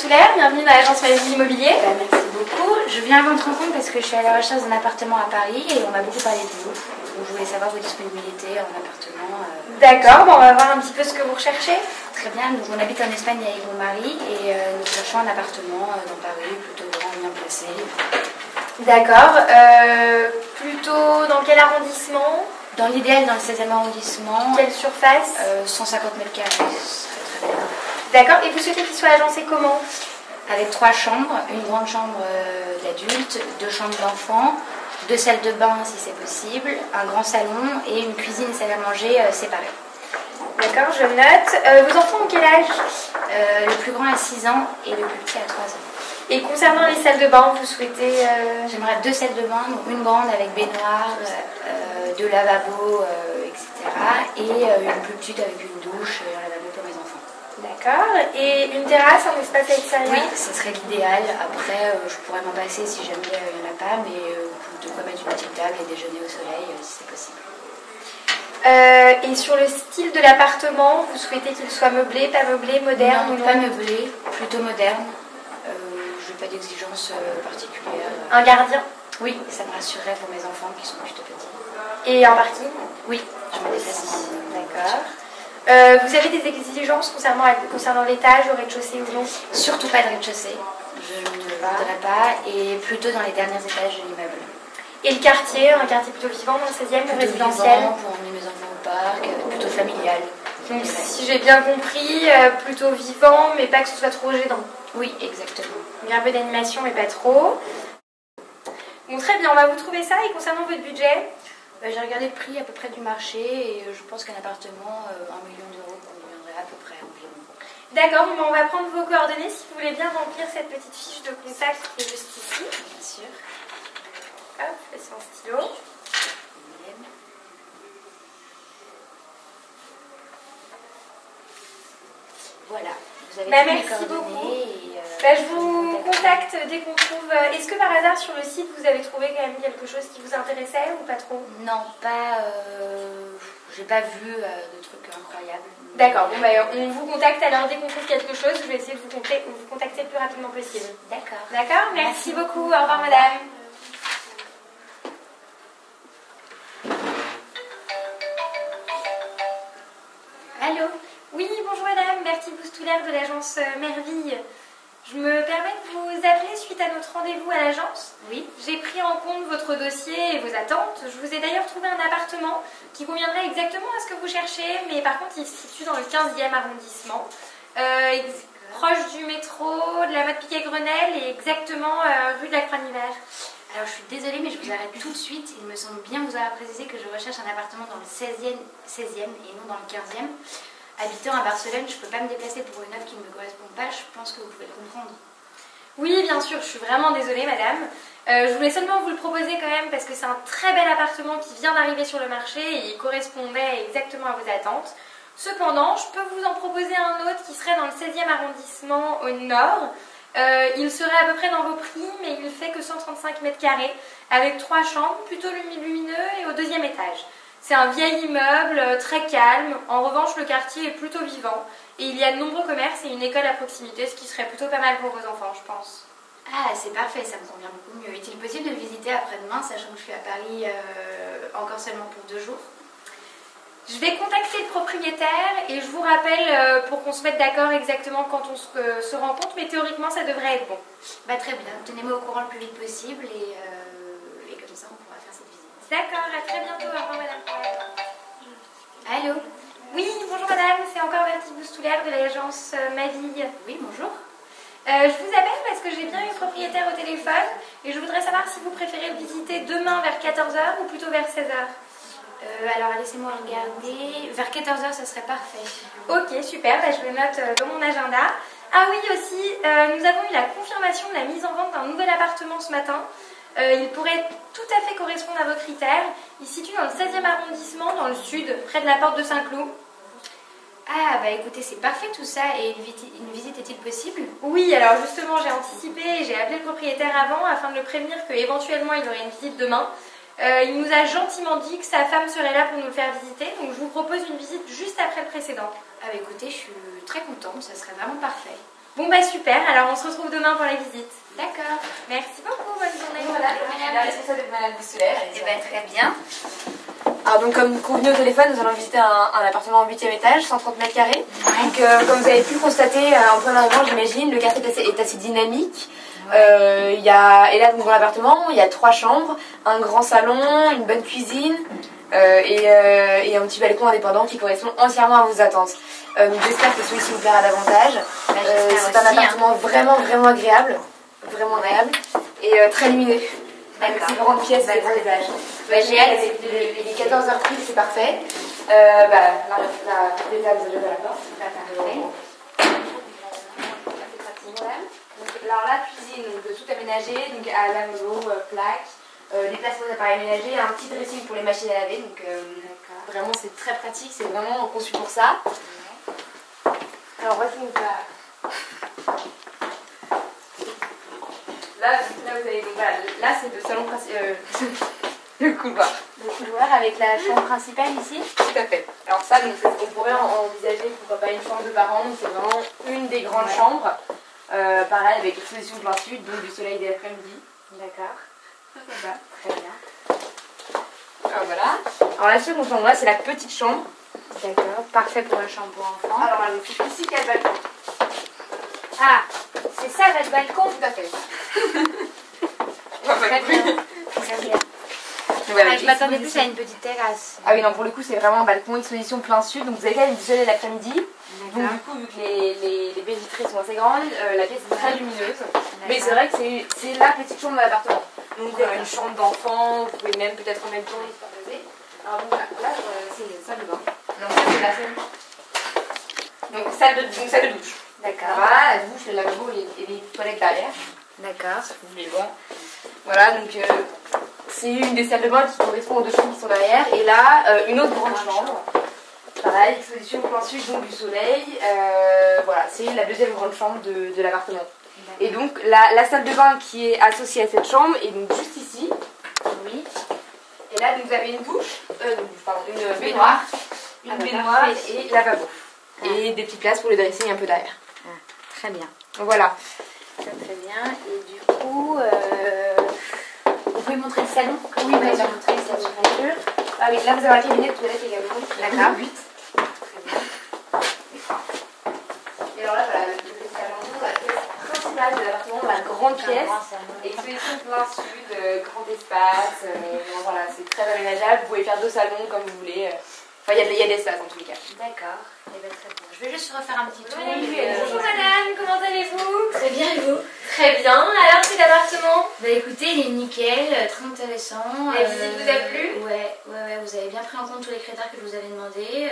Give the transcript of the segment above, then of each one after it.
Boustouler, bienvenue dans l'agence Mavis Immobilier. Merci beaucoup. Je viens à votre rencontre parce que je suis à la recherche d'un appartement à Paris et on m'a beaucoup parlé de vous. Donc je voulais savoir vos disponibilités en appartement. D'accord, bon, on va voir un petit peu ce que vous recherchez. Très bien, donc on habite en Espagne avec mon mari et nous cherchons un appartement dans Paris, plutôt grand, bien placé. D'accord, plutôt dans quel arrondissement? Dans l'idéal, dans le 16e arrondissement. Quelle surface? 150 mètres carrés, ce serait très bien. D'accord, et vous souhaitez qu'il soit agencé comment? Avec 3 chambres, une grande chambre d'adulte, 2 chambres d'enfants, 2 salles de bain si c'est possible, un grand salon et une cuisine et salle à manger séparées. D'accord, je note. Vos enfants ont quel âge? Le plus grand a 6 ans et le plus petit a 3 ans. Et concernant les salles de bain, vous souhaitez... J'aimerais 2 salles de bain, donc une grande avec baignoire, 2 lavabos, etc. Et une plus petite avec une douche et un lavabo pour mes enfants. D'accord, et une terrasse, un espace extérieur? Oui, ce serait l'idéal. Après, je pourrais m'en passer si jamais il n'y en a pas, mais de quoi mettre une petite table et déjeuner au soleil si c'est possible. Et sur le style de l'appartement, vous souhaitez qu'il soit meublé, pas meublé, moderne? Non, pas meublé, plutôt moderne. Je n'ai pas d'exigence particulière. Un gardien? Oui, ça me rassurerait pour mes enfants qui sont plutôt petits. Et un parking? Oui, je me déplace ici. D'accord. Vous avez des exigences concernant l'étage, au rez-de-chaussée ou non? Surtout pas de rez-de-chaussée, je ne voudrais pas, et plutôt dans les derniers étages de l'immeuble. Et le quartier, un quartier plutôt vivant dans le 16e ou résidentiel? Vivant, pour emmener mes enfants au parc, plutôt familial. Donc si j'ai bien compris, plutôt vivant, mais pas que ce soit trop gênant. Oui, exactement. Il y a un peu d'animation, mais pas trop. Bon, très bien, on va vous trouver ça. Et concernant votre budget? J'ai regardé le prix à peu près du marché et je pense qu'un appartement, 1 million d'euros conviendrait à peu près environ. D'accord, bon, on va prendre vos coordonnées si vous voulez bien remplir cette petite fiche de contact qui est juste ici. Bien sûr. Hop, c'est un stylo. Voilà, vous avez Bah, tous mes merci coordonnées beaucoup. Et, Je vous contacte dès qu'on trouve... Est-ce que par hasard sur le site vous avez trouvé quand même quelque chose qui vous intéressait ou pas trop? Non, pas... j'ai pas vu de trucs incroyables. D'accord, bon, bah, on vous contacte alors dès qu'on trouve quelque chose. Je vais essayer de vous contacter le plus rapidement possible. D'accord. D'accord, merci beaucoup. Au revoir madame. Allô? Oui, bonjour madame, Bertie Boustouler de l'agence Merville. Je me permets de vous appeler suite à notre rendez-vous à l'agence. Oui. J'ai pris en compte votre dossier et vos attentes. Je vous ai d'ailleurs trouvé un appartement qui conviendrait exactement à ce que vous cherchez, mais par contre il se situe dans le 15e arrondissement, proche du métro, de la mode Piquet-Grenelle et exactement rue de la Croix-Nivert. Alors je suis désolée mais je vous arrête tout de suite. Il me semble bien vous avoir précisé que je recherche un appartement dans le 16e et non dans le 15e. Habitant à Barcelone, je ne peux pas me déplacer pour une offre qui ne me correspond pas, je pense que vous pouvez le comprendre. Oui, bien sûr, je suis vraiment désolée madame. Je voulais seulement vous le proposer quand même parce que c'est un très bel appartement qui vient d'arriver sur le marché et il correspondait exactement à vos attentes. Cependant, je peux vous en proposer un autre qui serait dans le 16e arrondissement au nord. Il serait à peu près dans vos prix, mais il ne fait que 135 mètres carrés avec 3 chambres, plutôt lumineux et au 2e étage. C'est un vieil immeuble, très calme. En revanche, le quartier est plutôt vivant. Et il y a de nombreux commerces et une école à proximité, ce qui serait plutôt pas mal pour vos enfants, je pense. Ah, c'est parfait, ça me convient beaucoup mieux. Est-il possible de le visiter après-demain, sachant que je suis à Paris encore seulement pour 2 jours? Je vais contacter le propriétaire et je vous rappelle pour qu'on se mette d'accord exactement quand on se rencontre, mais théoriquement, ça devrait être bon. Bah, très bien, tenez-moi au courant le plus vite possible et comme ça, on pourra faire cette visite. D'accord, à très bientôt. Au revoir, madame. Allô? Oui, bonjour madame, c'est encore Bertie Boustouler de l'agence Maville. Oui, bonjour. Je vous appelle parce que j'ai bien eu le propriétaire au téléphone et je voudrais savoir si vous préférez le visiter demain vers 14 h ou plutôt vers 16 h. Alors, laissez-moi regarder. Vers 14 h, ça serait parfait. Ok, super, bah, je le note dans mon agenda. Ah oui, aussi, nous avons eu la confirmation de la mise en vente d'un nouvel appartement ce matin. Il pourrait tout à fait correspondre à vos critères. Il se situe dans le 16e arrondissement, dans le sud, près de la porte de Saint-Cloud. Ah, bah écoutez, c'est parfait tout ça. Et une visite est-il possible? Oui, alors justement, j'ai anticipé et j'ai appelé le propriétaire avant afin de le prévenir qu'éventuellement il aurait une visite demain. Il nous a gentiment dit que sa femme serait là pour nous le faire visiter, donc je vous propose une visite juste après le précédent. Ah bah écoutez, je suis très contente, ça serait vraiment parfait. Bon bah super, alors on se retrouve demain pour la visite. D'accord. Merci beaucoup, bonne journée. Voilà, La responsable de Madame Boussoulaire. Eh ben, très bien. Alors donc comme convenu au téléphone, nous allons visiter un appartement au 8e étage, 130 mètres carrés. Donc comme vous avez pu le constater en point d'arrivant, j'imagine, le quartier est assez dynamique. Et là donc dans l'appartement, il y a 3 chambres, un grand salon, une bonne cuisine et un petit balcon indépendant qui correspond entièrement à vos attentes. Donc j'espère que celui-ci vous plaira davantage. C'est un appartement vraiment agréable, et très lumineux. Avec ces grandes pièces, des grands étages. J'ai hâte. Il est 14h pile, c'est parfait. La propriétaire nous a déjà la porte. Alors la cuisine, donc tout aménagé, donc à l'amelot, plaque, des places pour les appareils ménagers, un petit dressing pour les machines à laver. Donc vraiment c'est très pratique, c'est vraiment conçu pour ça. Alors voici donc là vous avez donc, voilà, là c'est le salon principal, le couloir. Le couloir avec la chambre principale ici. Tout à fait. Alors ça, donc, on pourrait envisager pourquoi pas une chambre de parents, donc c'est vraiment une des grandes chambres. Pareil avec exposition plein sud, donc du soleil dès l'après-midi. D'accord. Très bien. Alors voilà. Alors la seconde chambre là, c'est la petite chambre. D'accord. Parfait pour la chambre pour enfants. Alors c'est ici qu'il y a le balcon. Ah, c'est ça votre balcon? Tout à fait. Très bien. Très bien. Je m'attendais plus à une petite terrasse. Ah oui, non, pour le coup, c'est vraiment un balcon, exposition plein sud. Donc vous avez quand même du soleil l'après-midi. Donc du coup, vu que les baies vitrées sont assez grandes, la pièce est très lumineuse. Mais c'est vrai que c'est la petite chambre de l'appartement. Donc une chambre d'enfant, vous pouvez même peut-être en même temps y poser. Alors donc là, c'est une salle de bain. Donc ça, c'est la salle. Donc salle de douche. D'accord. Voilà, la douche, le lavabo et les toilettes derrière. D'accord. Vous voulez voir. Voilà, donc c'est une des salles de bain qui correspond aux 2 chambres qui sont derrière. Et là, une autre grande chambre. Pareil, exposition plein sud, donc du soleil. Voilà, c'est la deuxième grande chambre de l'appartement. Et donc la salle de bain qui est associée à cette chambre est donc juste ici. Oui. Et là, donc, vous avez une douche, une baignoire, et lavabo. Et des petites places pour le dressing un peu derrière. Très bien. Donc voilà. Très bien. Et du coup, vous pouvez montrer le salon? Oui, bien sûr. Montrer le salon, bien sûr. Ah oui, là vous avez un cabinet de toilette également. D'accord. 8. Très bien. Et alors là, voilà, le petit salon, la pièce principale de l'appartement, la grande pièce. Exposition plein sud, grand espace. Voilà, c'est très aménageable. Vous pouvez faire 2 salons comme vous voulez. Enfin, il y a de l'espace en tous les cas. D'accord. Eh bien, très bien. Je vais juste refaire un petit tour. Bonjour madame, comment allez-vous? Très bien, et vous? Très bien, alors c'est l'appartement? Bah écoutez, il est nickel, très intéressant. La visite vous a plu? Ouais, vous avez bien pris en compte tous les critères que je vous avais demandé.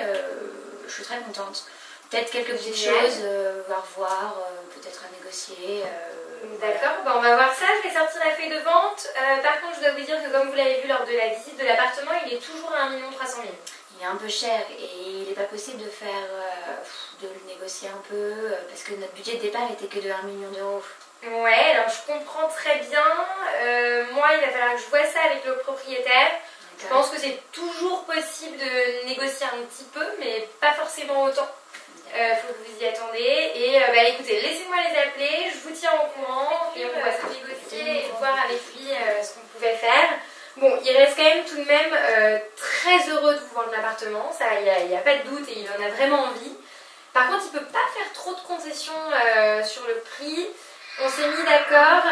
Je suis très contente. Peut-être quelques petites choses à revoir, peut-être à négocier. D'accord, on va voir ça, je vais sortir la feuille de vente. Par contre, je dois vous dire que comme vous l'avez vu lors de la visite de l'appartement, il est toujours à 1 300 000. Il est un peu cher et il n'est pas possible de faire, de le négocier un peu, parce que notre budget de départ était que de 1 million d'euros. Ouais, alors je comprends très bien. Moi, il va falloir que je vois ça avec le propriétaire. Je pense que c'est toujours possible de négocier un petit peu, mais pas forcément autant. Faut que vous y attendez. Et écoutez, laissez-moi les appeler, je vous tiens au courant et on va se négocier et voir avec lui ce qu'on pouvait faire. Bon, il reste quand même tout de même très heureux de vous vendre l'appartement, ça, il n'y a pas de doute et il en a vraiment envie. Par contre, il ne peut pas faire trop de concessions sur le prix. On s'est mis d'accord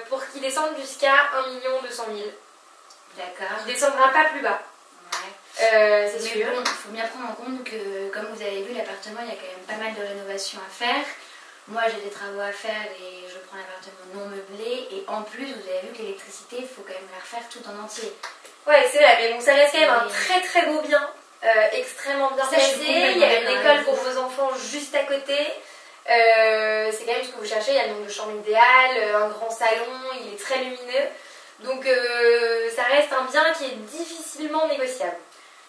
pour qu'il descende jusqu'à 1 200 000. D'accord. Il ne descendra pas plus bas. Ouais. C'est sûr. Bon, il faut bien prendre en compte que, comme vous avez vu, l'appartement, il y a quand même pas mal de rénovations à faire. Moi, j'ai des travaux à faire et je prends l'appartement non meublé. Et en plus, vous avez vu que l'électricité, il faut quand même la refaire tout en entier. Ouais, c'est vrai, mais bon, ça reste quand même un très très beau bien, extrêmement bien placé. Il y a une école pour vos enfants juste à côté. C'est quand même ce que vous cherchez. Il y a le nombre de chambres idéales, un grand salon, il est très lumineux. Donc, ça reste un bien qui est difficilement négociable.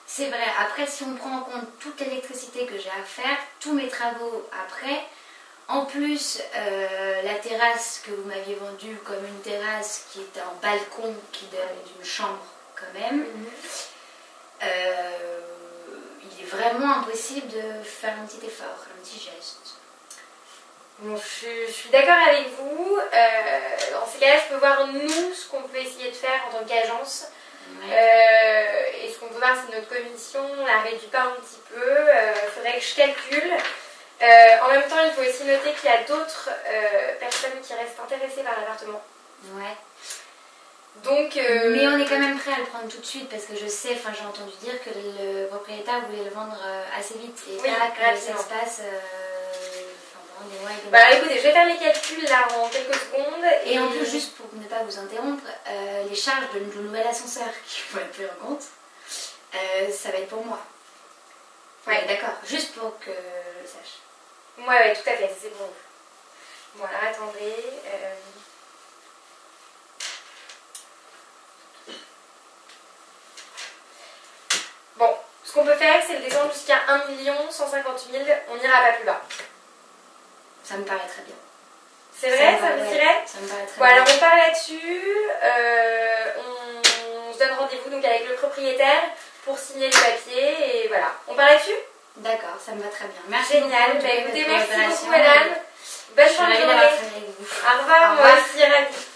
C'est vrai. Après, si on prend en compte toute l'électricité que j'ai à faire, tous mes travaux après. En plus, la terrasse que vous m'aviez vendue comme une terrasse qui est un balcon qui donne d'une chambre quand même, il est vraiment impossible de faire un petit effort, un petit geste. Bon, je suis d'accord avec vous. Dans ces cas-là, je peux voir nous ce qu'on peut essayer de faire en tant qu'agence. Ouais. Et ce qu'on peut voir, c'est notre commission, on la réduit pas un petit peu. Il faudrait que je calcule. En même temps, il faut aussi noter qu'il y a d'autres personnes qui restent intéressées par l'appartement. Ouais. Donc, mais on est quand même prêt à le prendre tout de suite parce que je sais, enfin j'ai entendu dire que le propriétaire voulait le vendre assez vite et oui, là que ça rapidement. se passe pendant des mois et des mois. Bah écoutez, je vais faire les calculs là en quelques secondes. Et en plus, juste pour ne pas vous interrompre, les charges de nouvel ascenseur qui vont être prises en compte, ça va être pour moi. Ouais, d'accord, juste pour que je le sache. Ouais, tout à fait, c'est pour vous. Voilà, attendez. Bon, ce qu'on peut faire, c'est le descendre jusqu'à 1 150 000. On n'ira pas plus bas. Ça me paraît très bien. C'est vrai, ça vous dirait? Ça me paraît très bon, bien. Alors on part là-dessus. On se donne rendez-vous donc avec le propriétaire pour signer le papier et voilà. On part là-dessus? D'accord, ça me va très bien. Merci. Génial. Beaucoup, écoutez, pour merci votre beaucoup, madame. Bonne fin de journée. avec vous. Au revoir, moi aussi, ravie.